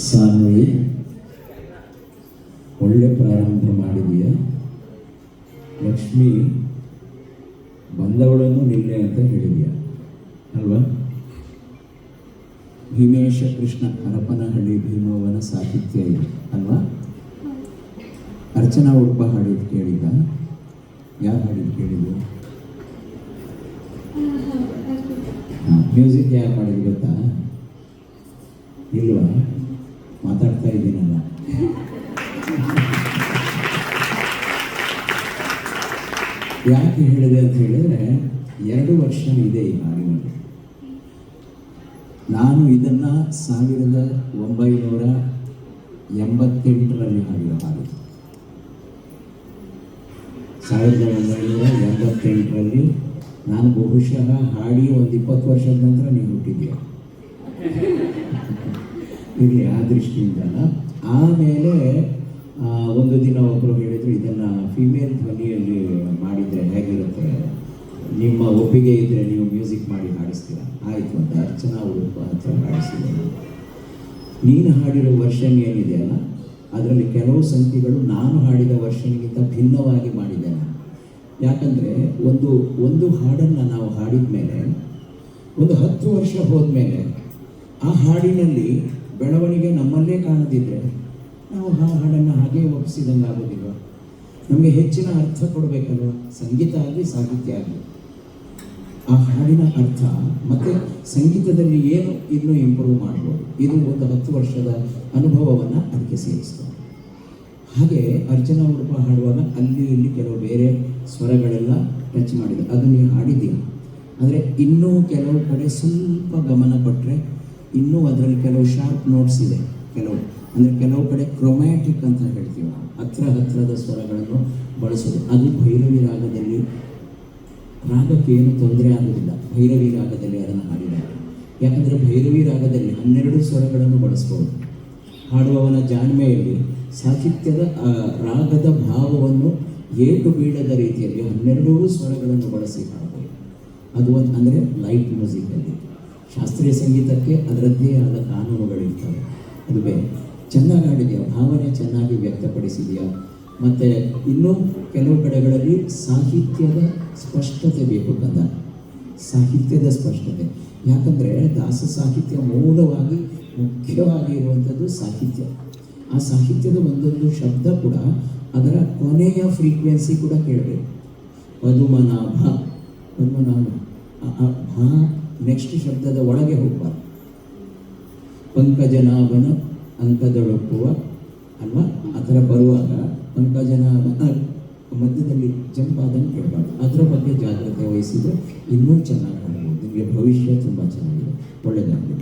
ಸಾನ್ವಿ, ಒಳ್ಳೆ ಪ್ರಾರಂಭ ಮಾಡಿದೀಯ. ಲಕ್ಷ್ಮಿ ಬಂದವಳನ್ನು ನಿಲ್ಲೆ ಅಂತ ಹೇಳಿದೀಯ ಅಲ್ವಾ? ಭೀಮೇಶ ಕೃಷ್ಣ ಹರಪನಹಳ್ಳಿ ಭೀಮವ್ವನ ಸಾಹಿತ್ಯ ಇದೆ ಅಲ್ವಾ? ಅರ್ಚನಾ ಉಡುಪ ಹಾಡಿದ್ದು ಕೇಳಿದ್ದ? ಯಾರು ಹಾಡಿದ್ದು ಕೇಳಿದ್ದು? ಮ್ಯೂಸಿಕ್ ಯಾರು ಮಾಡಿದ್ದು ಗೊತ್ತಾ? ಇಲ್ವಾ? ಮಾತಾಡ್ತಾ ಇದ್ದೀನಲ್ಲ. ಯಾಕೆ ಹೇಳಿದೆ ಅಂತ ಹೇಳಿದ್ರೆ 2 ವರ್ಷ ಇದೆ ಈ ಹಾಡಿನಲ್ಲಿ. ನಾನು ಇದನ್ನು 1988ರಲ್ಲಿ ಹಾಡಿರೋ ಹಾಡು. 1988ರಲ್ಲಿ ನಾನು ಬಹುಶಃ ಹಾಡಿ ಒಂದು 20 ವರ್ಷದ ನಂತರ ನೀವು ಹುಟ್ಟಿದ್ದೀಯ ಇರಲಿ ಆ ದೃಷ್ಟಿಯಿಂದ. ಆಮೇಲೆ ಒಂದು ದಿನ ಒಬ್ಬರು ಹೇಳಿದರು, ಇದನ್ನು ಫಿಮೇಲ್ ಧ್ವನಿಯಲ್ಲಿ ಮಾಡಿದರೆ ಹೇಗಿರುತ್ತೆ, ನಿಮ್ಮ ಒಪ್ಪಿಗೆ ಇದ್ದರೆ ನೀವು ಮ್ಯೂಸಿಕ್ ಮಾಡಿ ಹಾಡಿಸ್ತೀರ. ಆಯಿತು ಅಂತ ಅರ್ಚನಾ ಉಡುಪ ಹತ್ರ ಹಾಡಿಸಿದೆ. ನೀನು ಹಾಡಿರೋ ವರ್ಷನ್ ಏನಿದೆಯಲ್ಲ ಅದರಲ್ಲಿ ಕೆಲವು ಸಂಖ್ಯೆಗಳು ನಾನು ಹಾಡಿದ ವರ್ಷನ್ಗಿಂತ ಭಿನ್ನವಾಗಿ ಮಾಡಿದ್ದೇನೆ. ಯಾಕಂದರೆ ಒಂದು ಹಾಡನ್ನು ನಾವು ಹಾಡಿದ ಮೇಲೆ ಒಂದು 10 ವರ್ಷ ಹೋದ್ಮೇಲೆ ಆ ಹಾಡಿನಲ್ಲಿ ಬೆಳವಣಿಗೆ ನಮ್ಮಲ್ಲೇ ಕಾಣದಿದ್ದರೆ ನಾವು ಆ ಹಾಡನ್ನು ಹಾಗೆ ಒಪ್ಪಿಸಿದಂಗೆ ಆಗೋದಿಲ್ಲ. ನಮಗೆ ಹೆಚ್ಚಿನ ಅರ್ಥ ಕೊಡಬೇಕಲ್ವ, ಸಂಗೀತ ಆಗಲಿ ಸಾಹಿತ್ಯ ಆಗಲಿ. ಆ ಹಾಡಿನ ಅರ್ಥ ಮತ್ತು ಸಂಗೀತದಲ್ಲಿ ಏನು ಇನ್ನೂ ಇಂಪ್ರೂವ್ ಮಾಡ್ಬೋದು, ಇದು ಒಂದು 10 ವರ್ಷದ ಅನುಭವವನ್ನು ಅದಕ್ಕೆ ಸೇರಿಸ್ತದೆ. ಹಾಗೆ ಅರ್ಚನಾ ಉಡುಪ ಹಾಡುವಾಗ ಅಲ್ಲಿ ಇಲ್ಲಿ ಕೆಲವು ಬೇರೆ ಸ್ವರಗಳೆಲ್ಲ ಟಚ್ ಮಾಡಿದೆ, ಅದು ನೀವು ಹಾಡಿದ್ದೀರ. ಆದರೆ ಇನ್ನೂ ಕೆಲವು ಕಡೆ ಸ್ವಲ್ಪ ಗಮನ ಕೊಟ್ಟರೆ ಇನ್ನೂ ಅದರಲ್ಲಿ ಕೆಲವು ಶಾರ್ಪ್ ನೋಟ್ಸ್ ಇದೆ. ಕೆಲವು ಕಡೆ ಕ್ರೊಮ್ಯಾಟಿಕ್ ಅಂತ ಹೇಳ್ತೀವಿ ನಾವು, ಹತ್ತಿರದ ಸ್ವರಗಳನ್ನು ಬಳಸೋದು. ಅದು ಭೈರವಿ ರಾಗದಲ್ಲಿ, ರಾಗಕ್ಕೆ ಏನು ತೊಂದರೆ ಆಗೋದಿಲ್ಲ ಭೈರವಿ ರಾಗದಲ್ಲಿ ಅದನ್ನು ಹಾಡಿದಾಗ. ಯಾಕಂದರೆ ಭೈರವಿ ರಾಗದಲ್ಲಿ 12 ಸ್ವರಗಳನ್ನು ಬಳಸ್ಬೋದು. ಹಾಡುವವನ ಜಾಣ್ಮೆಯಲ್ಲಿ ಸಾಹಿತ್ಯದ ರಾಗದ ಭಾವವನ್ನು ಏಟು ಬೀಳದ ರೀತಿಯಲ್ಲಿ 12 ಸ್ವರಗಳನ್ನು ಬಳಸಿ ಹಾಡಬಹುದು. ಅದು ಅಂದರೆ ಲೈಟ್ ಮ್ಯೂಸಿಕಲ್ಲಿ. ಶಾಸ್ತ್ರೀಯ ಸಂಗೀತಕ್ಕೆ ಅದರದ್ದೇ ಆದ ಕಾನೂನುಗಳಿರ್ತವೆ, ಅದು ಬೇರೆ. ಚೆನ್ನಾಗಿ ಹಾಡಿದೆಯಾ, ಭಾವನೆ ಚೆನ್ನಾಗಿ ವ್ಯಕ್ತಪಡಿಸಿದೆಯಾ. ಮತ್ತು ಇನ್ನೂ ಕೆಲವು ಕಡೆಗಳಲ್ಲಿ ಸಾಹಿತ್ಯದ ಸ್ಪಷ್ಟತೆ ಬೇಕು ಕಂದ, ಸಾಹಿತ್ಯದ ಸ್ಪಷ್ಟತೆ. ಯಾಕಂದರೆ ದಾಸ ಸಾಹಿತ್ಯ ಮೂಲವಾಗಿ ಮುಖ್ಯವಾಗಿ ಇರುವಂಥದ್ದು ಸಾಹಿತ್ಯ. ಆ ಸಾಹಿತ್ಯದ ಒಂದೊಂದು ಶಬ್ದ ಕೂಡ ಅದರ ಕೊನೆಯ ಫ್ರೀಕ್ವೆನ್ಸಿ ಕೂಡ ಕೇಳಬೇಕು. ಪದುಮನಾಭ ಭಾ ನೆಕ್ಸ್ಟ್ ಶಬ್ದದ ಒಳಗೆ ಹೋಗಬಾರ್ದು. ಪಂಕಜನಾಭನ ಅಂಕದೊಳಪ್ಪುವ ಅಲ್ವಾ, ಆ ಥರ ಬರುವಾಗ ಪಂಕಜನಾಭನ ಮಧ್ಯದಲ್ಲಿ ಜಂಪ್ ಆದಂಗೆ ಕೇಳಬಾರ್ದು. ಅದರ ಬಗ್ಗೆ ಜಾಗ್ರತೆ ವಹಿಸಿದರೆ ಇನ್ನೂ ಚೆನ್ನಾಗಿ ಹಾಡ್ಬೋದು. ನಿಮಗೆ ಭವಿಷ್ಯ ತುಂಬ ಚೆನ್ನಾಗಿದೆ. ಒಳ್ಳೆಯದಾಗಲಿ.